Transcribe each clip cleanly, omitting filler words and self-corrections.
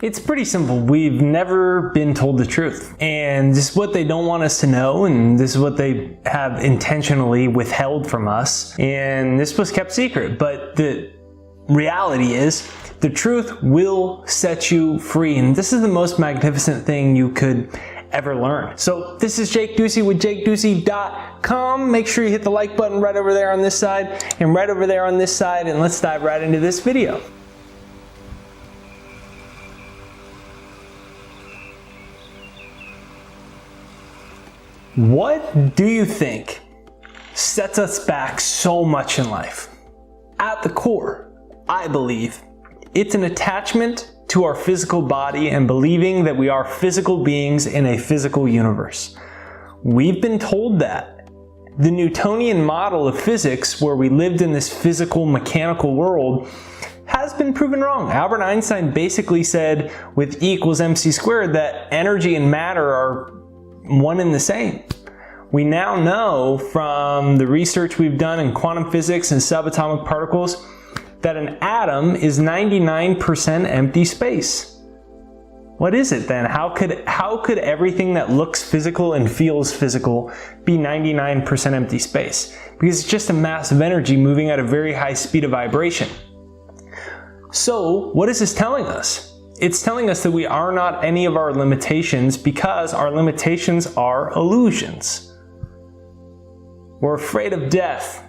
It's pretty simple. We've never been told the truth. And this is what they don't want us to know, and this is what they have intentionally withheld from us. And this was kept secret. But the reality is, the truth will set you free. And this is the most magnificent thing you could ever learn. So this is Jake Ducey with JakeDucey.com. Make sure you hit the like button right over there on this side and right over there on this side. And let's dive right into this video. What do you think sets us back so much in life? At the core, I believe it's an attachment to our physical body and believing that we are physical beings in a physical universe. We've been told that. The Newtonian model of physics, where we lived in this physical, mechanical world, has been proven wrong. Albert Einstein basically said with E equals mc squared that energy and matter are one and the same. We now know from the research we've done in quantum physics and subatomic particles that an atom is 99% empty space. What is it then? How could everything that looks physical and feels physical be 99% empty space? Because it's just a mass of energy moving at a very high speed of vibration. So what is this telling us? It's telling us that we are not any of our limitations because our limitations are illusions. We're afraid of death.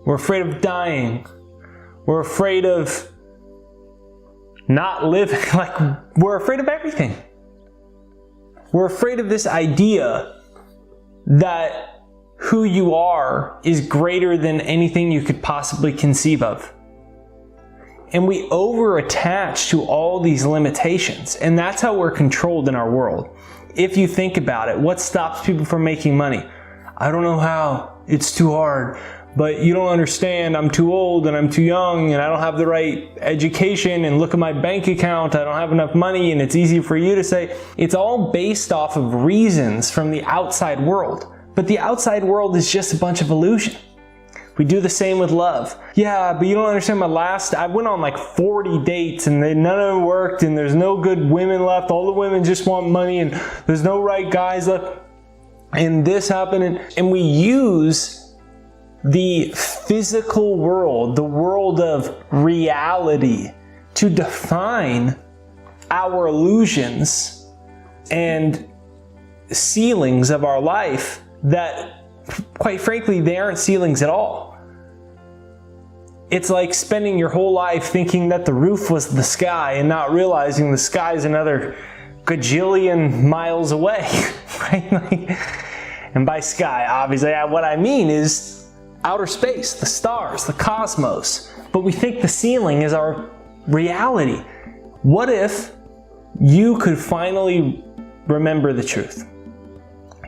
We're afraid of dying. We're afraid of not living. We're afraid of everything. We're afraid of this idea that who you are is greater than anything you could possibly conceive of. And we over-attach to all these limitations. And that's how we're controlled in our world. If you think about it, what stops people from making money? I don't know how. It's too hard. But you don't understand. I'm too old and I'm too young and I don't have the right education, and look at my bank account. I don't have enough money. And it's easy for you to say. It's all based off of reasons from the outside world. But the outside world is just a bunch of illusion. We do the same with love. Yeah, but you don't understand I went on like 40 dates and none of them worked, and there's no good women left. All the women just want money, and there's no right guys left. And this happened, and we use the physical world, the world of reality, to define our illusions and ceilings of our life that, quite frankly, they aren't ceilings at all. It's like spending your whole life thinking that the roof was the sky and not realizing the sky is another gajillion miles away, right? And by sky, obviously, what I mean is outer space, the stars, the cosmos. But we think the ceiling is our reality. What if you could finally remember the truth?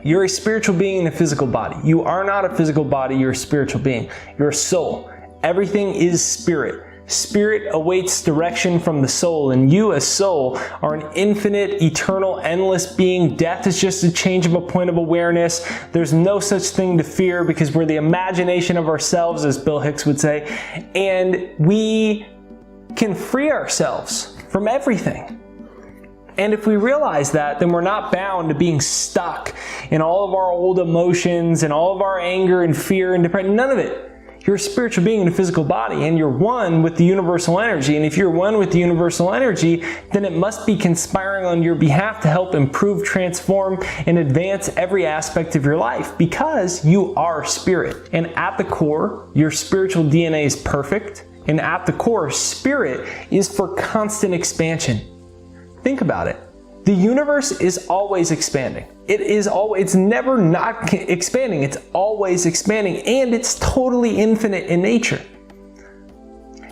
You're a spiritual being in a physical body. You are not a physical body, you're a spiritual being. You're a soul. Everything is spirit. Spirit awaits direction from the soul, and you as soul are an infinite, eternal, endless being. Death is just a change of a point of awareness. There's no such thing to fear because we're the imagination of ourselves, as Bill Hicks would say, and we can free ourselves from everything. And if we realize that, then we're not bound to being stuck in all of our old emotions and all of our anger and fear and depression. None of it. You're a spiritual being in a physical body, and you're one with the universal energy. And if you're one with the universal energy, then it must be conspiring on your behalf to help improve, transform, and advance every aspect of your life, because you are spirit. And at the core, your spiritual DNA is perfect. And at the core, spirit is for constant expansion. Think about it. The universe is always expanding. It's never not expanding. It's always expanding, and it's totally infinite in nature.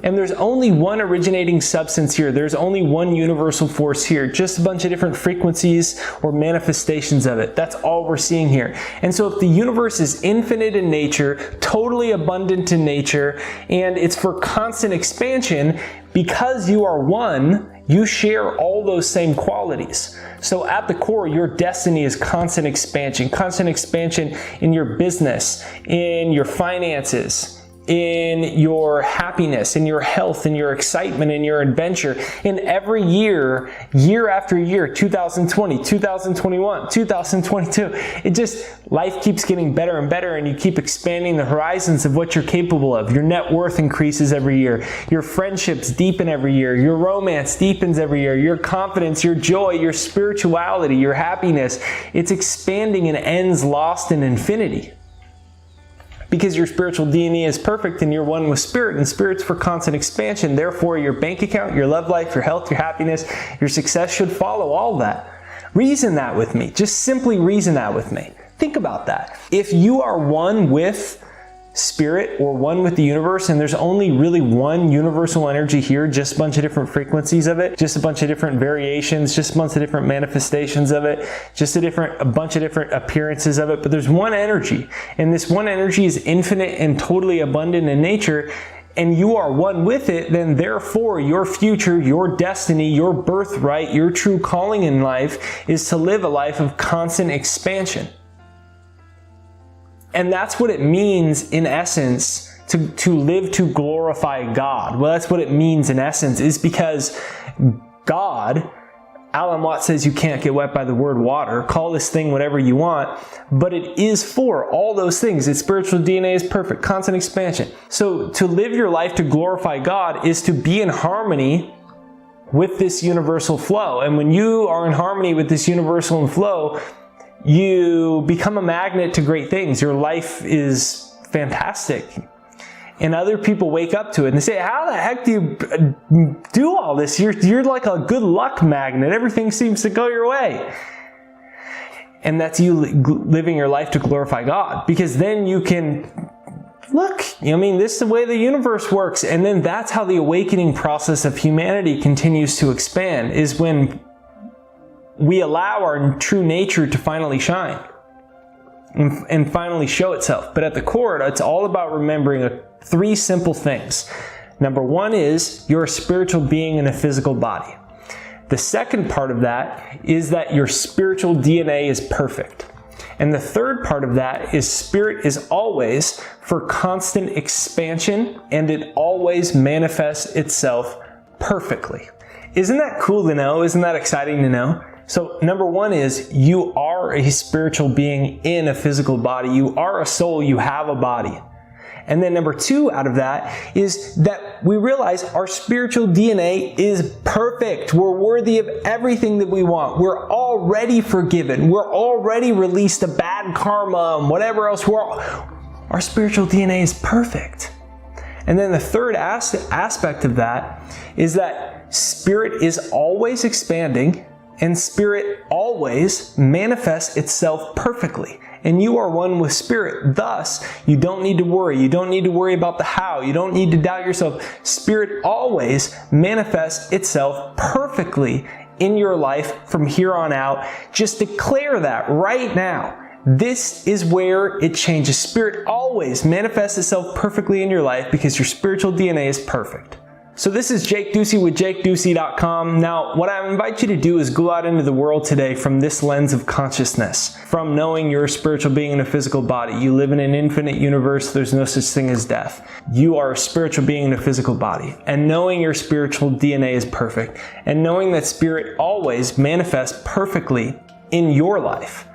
And there's only one originating substance here. There's only one universal force here. Just a bunch of different frequencies or manifestations of it. That's all we're seeing here. And so if the universe is infinite in nature, totally abundant in nature, and it's for constant expansion, because you are one, you share all those same qualities. So at the core, your destiny is constant expansion in your business, in your finances, in your happiness, in your health, in your excitement, in your adventure. In every year, year after year, 2020, 2021, 2022, life keeps getting better and better, and you keep expanding the horizons of what you're capable of. Your net worth increases every year. Your friendships deepen every year. Your romance deepens every year. Your confidence, your joy, your spirituality, your happiness, it's expanding and ends lost in infinity. Because your spiritual DNA is perfect and you're one with spirit, and spirit's for constant expansion. Therefore, your bank account, your love life, your health, your happiness, your success should follow all that. Reason that with me. Just simply reason that with me. Think about that. If you are one with spirit or one with the universe, and there's only really one universal energy here, just a bunch of different frequencies of it, just a bunch of different variations, just a bunch of different manifestations of it, just a bunch of different appearances of it, but there's one energy, and this one energy is infinite and totally abundant in nature, and you are one with it, then therefore your future, your destiny, your birthright, your true calling in life is to live a life of constant expansion. And that's what it means in essence to live to glorify God. Well, that's what it means in essence, is because God, Alan Watts says you can't get wet by the word water. Call this thing whatever you want, but it is for all those things. Its spiritual DNA is perfect, constant expansion. So to live your life to glorify God is to be in harmony with this universal flow. And when you are in harmony with this universal flow, you become a magnet to great things. Your life is fantastic. And other people wake up to it and they say, how the heck do you do all this? You're like a good luck magnet. Everything seems to go your way. And that's you living your life to glorify God. Because then you can, look, this is the way the universe works. And then that's how the awakening process of humanity continues to expand, is when we allow our true nature to finally shine and finally show itself. But at the core, it's all about remembering three simple things. Number one is you're a spiritual being in a physical body. The second part of that is that your spiritual DNA is perfect. And the third part of that is spirit is always for constant expansion, and it always manifests itself perfectly. Isn't that cool to know? Isn't that exciting to know? So number one is you are a spiritual being in a physical body. You are a soul. You have a body. And then number two out of that is that we realize our spiritual DNA is perfect. We're worthy of everything that we want. We're already forgiven. We're already released of bad karma and whatever else. Our spiritual DNA is perfect. And then the third aspect of that is that spirit is always expanding, and spirit always manifests itself perfectly. And you are one with spirit. Thus, you don't need to worry. You don't need to worry about the how. You don't need to doubt yourself. Spirit always manifests itself perfectly in your life from here on out. Just declare that right now. This is where it changes. Spirit always manifests itself perfectly in your life because your spiritual DNA is perfect. So this is Jake Ducey with JakeDucey.com. Now, what I invite you to do is go out into the world today from this lens of consciousness, from knowing you're a spiritual being in a physical body. You live in an infinite universe. There's no such thing as death. You are a spiritual being in a physical body. And knowing your spiritual DNA is perfect, and knowing that spirit always manifests perfectly in your life.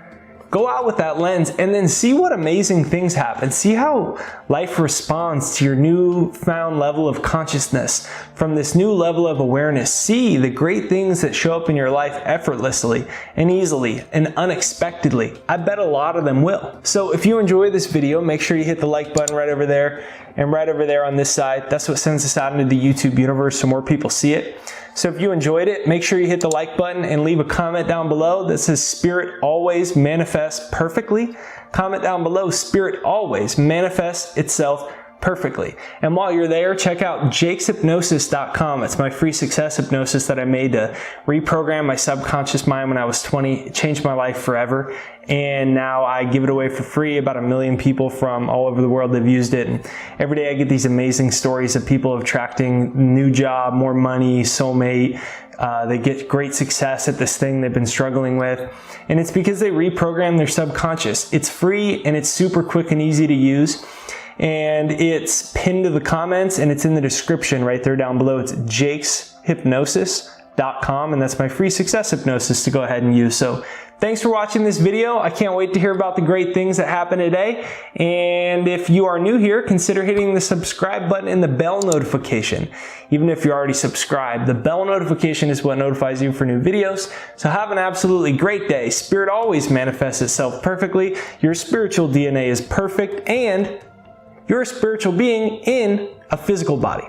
Go out with that lens and then see what amazing things happen. See how life responds to your newfound level of consciousness from this new level of awareness. See the great things that show up in your life effortlessly and easily and unexpectedly. I bet a lot of them will. So if you enjoy this video, make sure you hit the like button right over there and right over there on this side. That's what sends us out into the YouTube universe so more people see it. So if you enjoyed it, make sure you hit the like button and leave a comment down below that says spirit always manifests perfectly. Comment down below, spirit always manifests itself perfectly. And while you're there, check out jakeshypnosis.com. It's my free success hypnosis that I made to reprogram my subconscious mind when I was 20. It changed my life forever. And now I give it away for free. About 1 million people from all over the world have used it. And every day I get these amazing stories of people attracting new job, more money, soulmate. They get great success at this thing they've been struggling with. And it's because they reprogram their subconscious. It's free and it's super quick and easy to use. and it's pinned to the comments and it's in the description right there down below. It's jakeshypnosis.com, and that's my free success hypnosis to go ahead and use. So thanks for watching this video. I can't wait to hear about the great things that happen today. And if you are new here, consider hitting the subscribe button and the bell notification. Even if you're already subscribed, the bell notification is what notifies you for new videos. So have an absolutely great day. Spirit always manifests itself perfectly. Your spiritual DNA is perfect, and you're a spiritual being in a physical body.